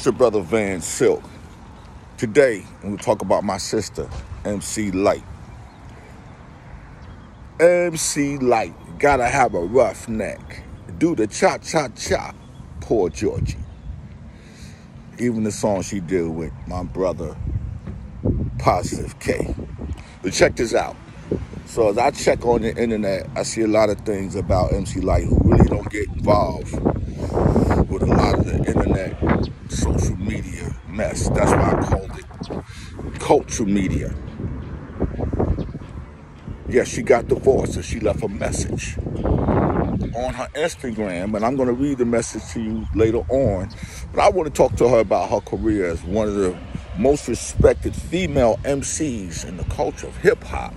It's your brother Van Silk. Today, we'll talk about my sister, MC Lyte. MC Lyte, gotta have a rough neck. Do the cha-cha-cha, poor Georgie. Even the song she did with my brother, Positive K. But check this out. So as I check on the internet, I see a lot of things about MC Lyte who really don't get involved with a lot of the internet, social media mess. That's why I called it culture media. Yes, she got divorced and she left a message on her Instagram, and I'm going to read the message to you later on. But I want to talk to her about her career as one of the most respected female MCs in the culture of hip-hop.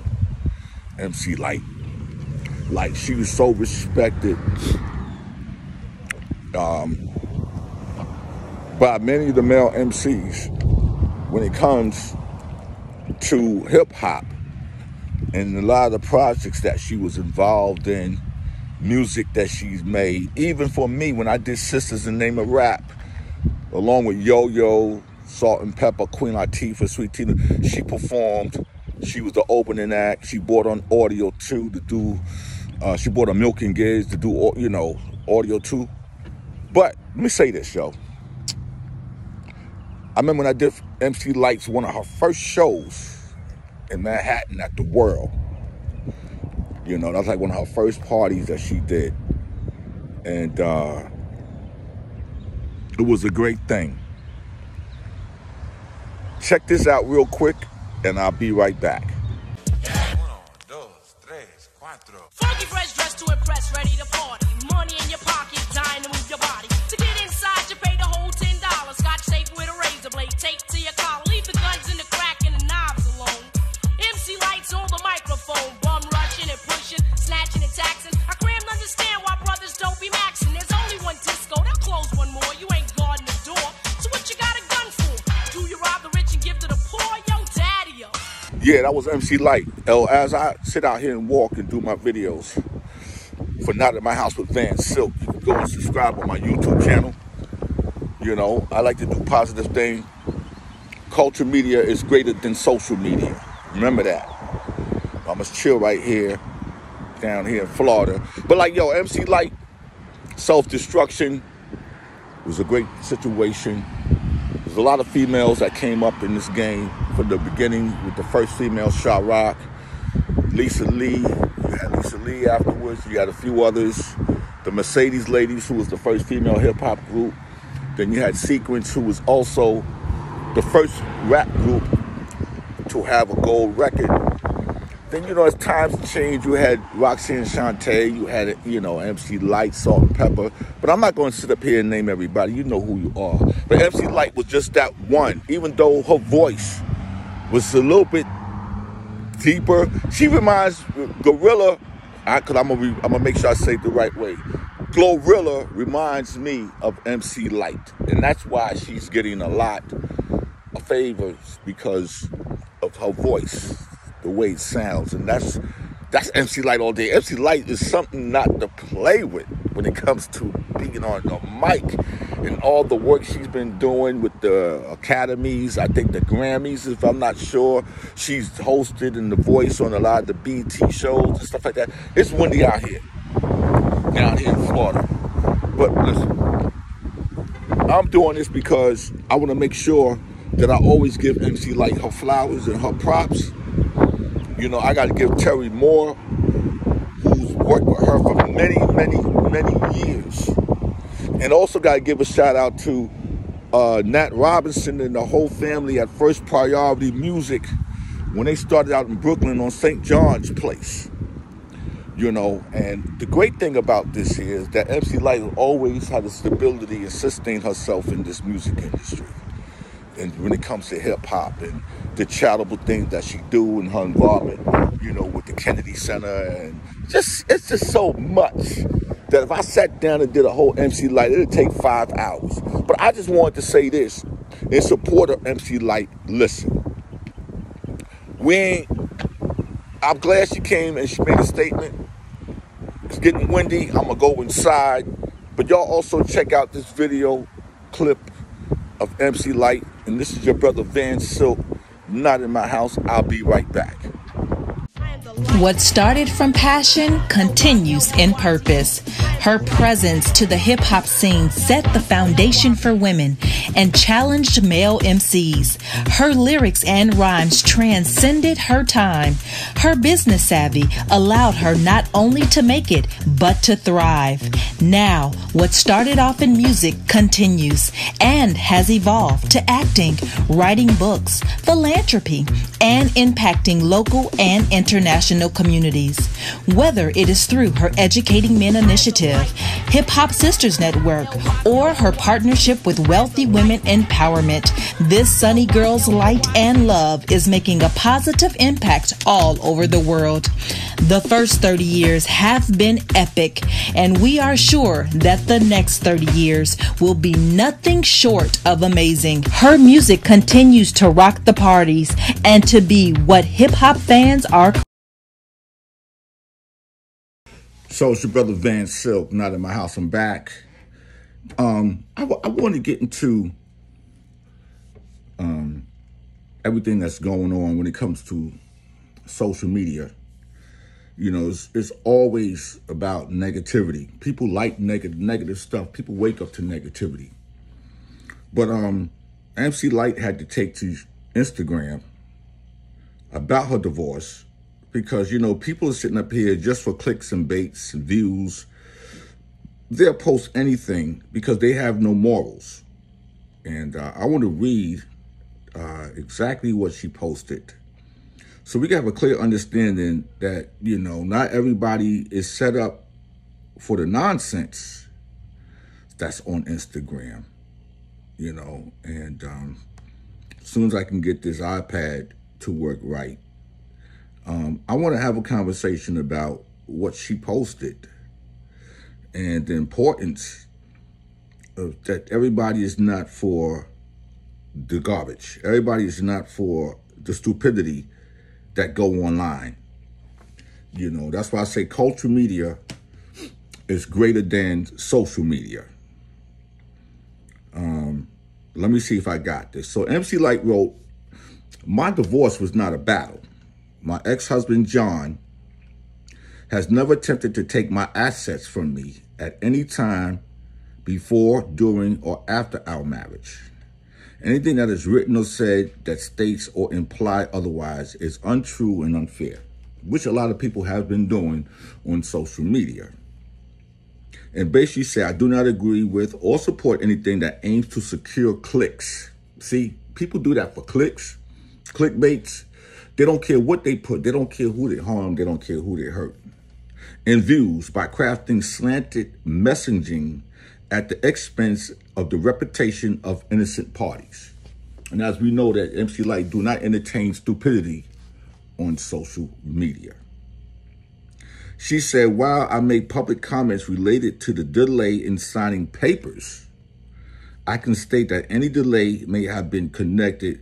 MC Lyte. Like, she was so respected by many of the male MCs when it comes to hip-hop and a lot of the projects that she was involved in, music that she's made. Even for me, when I did Sisters in the Name of Rap, along with Yo-Yo, Salt and Pepper, Queen Latifah, Sweet Tina, she performed. She was the opening act. She brought on audio too to do, she brought on Milk and Giz to do, you know, audio too. But let me say this, yo. I remember when I did MC Lyte's one of her first shows in Manhattan at the World. You know, that was like one of her first parties that she did. And it was a great thing. Check this out real quick, and I'll be right back. Funky fresh dressed to impress, ready to party. Money in your pocket, dying to move your body. To get inside, you pay the whole $10. Scotch tape with a razor blade, tape to your collar. Leave the guns and the crack and the knives alone. MC Lyte's on the microphone, bum rushing and pushing, snatching and taxing. I crammed understand why brothers don't be maxing. There's only one disco, they'll close one more. You ain't guarding the door, so what you got a gun for? Do you rob the rich and give to the poor? Yo, daddy-o. Yeah, that was MC Lyte. As I sit out here and walk and do my videos for Not at My House with Van Silk, you can go and subscribe on my YouTube channel. You know, I like to do positive things. Culture media is greater than social media. Remember that. I must chill right here, down here in Florida. But like, yo, MC Lyte, self-destruction was a great situation. There's a lot of females that came up in this game from the beginning with the first female, Shot Rock, Lisa Lee. You had Lisa Lee afterwards. You had a few others. The Mercedes Ladies, who was the first female hip-hop group. Then you had Sequence, who was also the first rap group to have a gold record. Then, you know, as times changed, you had Roxanne Shante, you had, you know, MC Lyte, Salt and Pepper. But I'm not going to sit up here and name everybody. You know who you are. But MC Lyte was just that one, even though her voice was a little bit deeper. She reminds Gorilla, because I'm gonna make sure I say it the right way. Glorilla reminds me of MC Lyte, and that's why she's getting a lot of favors, because of her voice, the way it sounds. And that's MC Lyte all day. MC Lyte is something not to play with when it comes to being on the mic and all the work she's been doing with the academies, I think the Grammys, if I'm not sure. She's hosted and the voice on a lot of the BT shows and stuff like that. It's windy out here, down here in Florida. But listen, I'm doing this because I want to make sure that I always give MC Lyte her flowers and her props. You know, I got to give Terry Moore, who's worked with her for many, many, many years. And also got to give a shout out to Nat Robinson and the whole family at First Priority Music when they started out in Brooklyn on St. John's Place. You know, and the great thing about this here is that MC Lyte always had the stability and sustain herself in this music industry. And when it comes to hip hop and the charitable things that she do and her involvement, you know, with the Kennedy Center, and it's just so much that if I sat down and did a whole MC Lyte, it'd take 5 hours. But I just wanted to say this in support of MC Lyte. Listen, I'm glad she came and she made a statement. It's getting windy. I'm gonna go inside, but y'all also check out this video clip of MC Lyte, and this is your brother Van Silk, not in my house. I'll be right back. What started from passion continues in purpose. Her presence to the hip-hop scene set the foundation for women and challenged male MCs. Her lyrics and rhymes transcended her time. Her business savvy allowed her not only to make it, but to thrive. Now, what started off in music continues and has evolved to acting, writing books, philanthropy, and impacting local and international communities. Whether it is through her Educating Men initiative, Hip Hop Sisters Network, or her partnership with Wealthy Women Empowerment, this Sunny Girl's light and love is making a positive impact all over the world. The first 30 years have been epic, and we are sure that the next 30 years will be nothing short of amazing. Her music continues to rock the parties and to be what hip-hop fans are. So it's your brother Van Silk, not in my house. I'm back. I want to get into everything that's going on when it comes to social media. You know, it's always about negativity. People like negative stuff. People wake up to negativity. But MC Lyte had to take to Instagram about her divorce because, you know, people are sitting up here just for clicks and baits and views. They'll post anything because they have no morals. And I want to read exactly what she posted. So we can have a clear understanding that, you know, not everybody is set up for the nonsense that's on Instagram, you know. And as soon as I can get this iPad to work right, I want to have a conversation about what she posted and the importance of that everybody is not for the garbage. Everybody is not for the stupidity that go online. You know, that's why I say cultural media is greater than social media. Let me see if I got this. So MC Lyte wrote, "My divorce was not a battle. My ex-husband, John, has never attempted to take my assets from me at any time before, during, or after our marriage. Anything that is written or said that states or imply otherwise is untrue and unfair," which a lot of people have been doing on social media. And basically say, "I do not agree with or support anything that aims to secure clicks." See, people do that for clicks, clickbaits. They don't care what they put. They don't care who they harm. They don't care who they hurt. And views by crafting slanted messaging at the expense of the reputation of innocent parties. And as we know that MC Lyte do not entertain stupidity on social media. She said, "While I made public comments related to the delay in signing papers, I can state that any delay may have been connected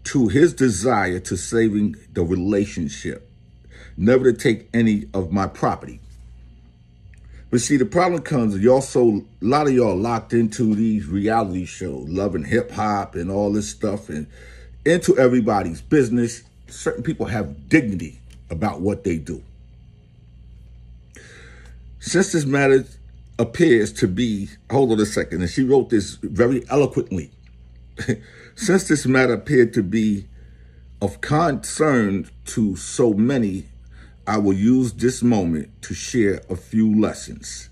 to his desire to saving the relationship, never to take any of my property." But see, the problem comes, a lot of y'all locked into these reality shows, loving hip hop and all this stuff and into everybody's business. Certain people have dignity about what they do. Since this matter appears to be, hold on a second, and she wrote this very eloquently. Since this matter appeared to be of concern to so many, I will use this moment to share a few lessons.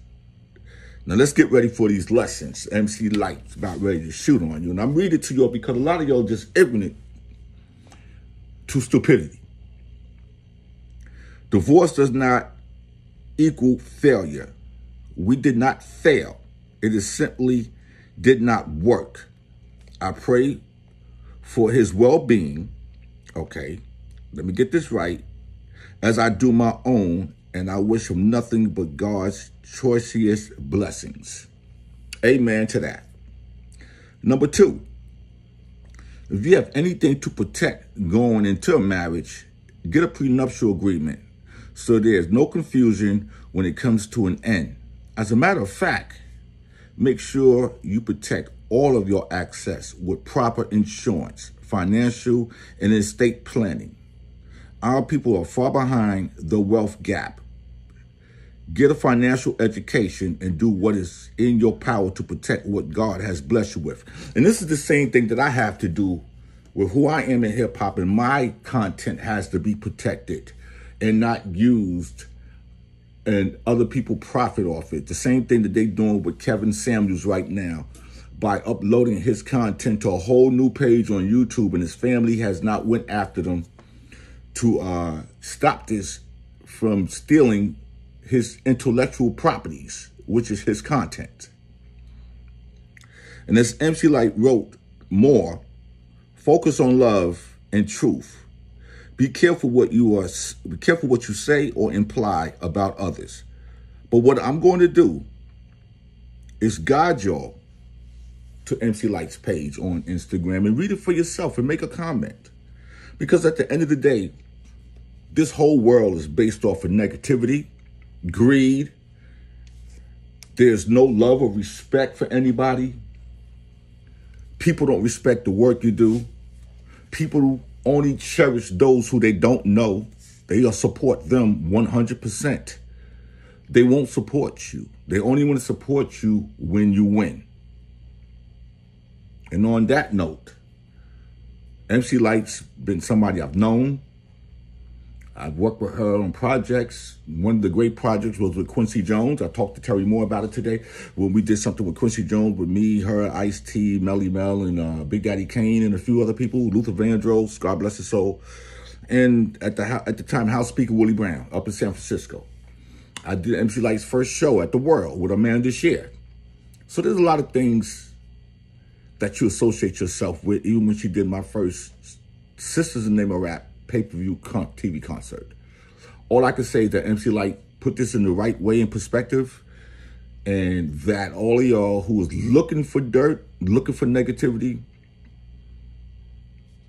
Now let's get ready for these lessons. MC Lyte's about ready to shoot on you. And I'm reading it to y'all because a lot of y'all just ignorant to stupidity. Divorce does not equal failure. We did not fail. It is simply did not work. I pray for his well-being. Okay, let me get this right. As I do my own, and I wish him nothing but God's choicest blessings. Amen to that. Number 2, if you have anything to protect going into a marriage, get a prenuptial agreement so there's no confusion when it comes to an end. As a matter of fact, make sure you protect all of your access with proper insurance, financial, and estate planning. Our people are far behind the wealth gap. Get a financial education and do what is in your power to protect what God has blessed you with. And this is the same thing that I have to do with who I am in hip hop, and my content has to be protected and not used and other people profit off it. The same thing that they're doing with Kevin Samuels right now by uploading his content to a whole new page on YouTube, and his family has not went after them to stop this from stealing his intellectual properties, which is his content. And as MC Lyte wrote more, focus on love and truth. Be careful what you say or imply about others. But what I'm going to do is guide y'all to MC Lyte's page on Instagram and read it for yourself and make a comment. Because at the end of the day, this whole world is based off of negativity, greed. There's no love or respect for anybody. People don't respect the work you do. People only cherish those who they don't know. They'll support them 100%. They won't support you. They only want to support you when you win. And on that note, MC Lyte's been somebody I've known. I've worked with her on projects. One of the great projects was with Quincy Jones. I talked to Terry Moore about it today when we did something with Quincy Jones with me, her, Ice-T, Melly Mel, and Big Daddy Kane, and a few other people, Luther Vandross, God bless his soul. And at the time, House Speaker Willie Brown up in San Francisco. I did MC Lyte's first show at the World with Amanda Shear. So there's a lot of things that you associate yourself with, even when she did my first Sisters in the Name of Rap pay-per-view TV concert. All I can say is that MC Lyte put this in the right way and perspective, and that all of y'all who is looking for dirt, looking for negativity,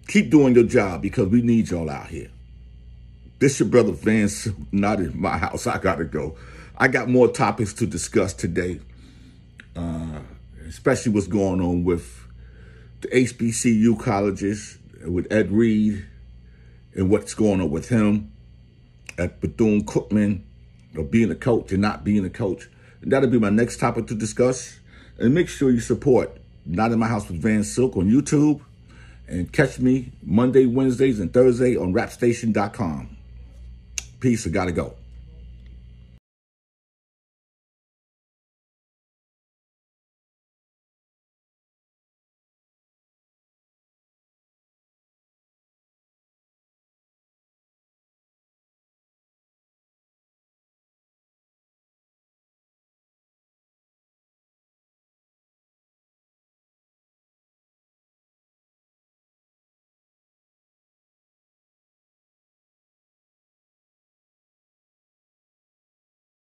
keep doing your job, because we need y'all out here. This your brother Vance, not in my house. I gotta go. I got more topics to discuss today, especially what's going on with the HBCU colleges, with Ed Reed, and what's going on with him at Bethune-Cookman, or being a coach and not being a coach. And that'll be my next topic to discuss. And make sure you support Not in My House with Van Silk on YouTube. And catch me Monday, Wednesdays, and Thursday on rapstation.com. Peace. I gotta go.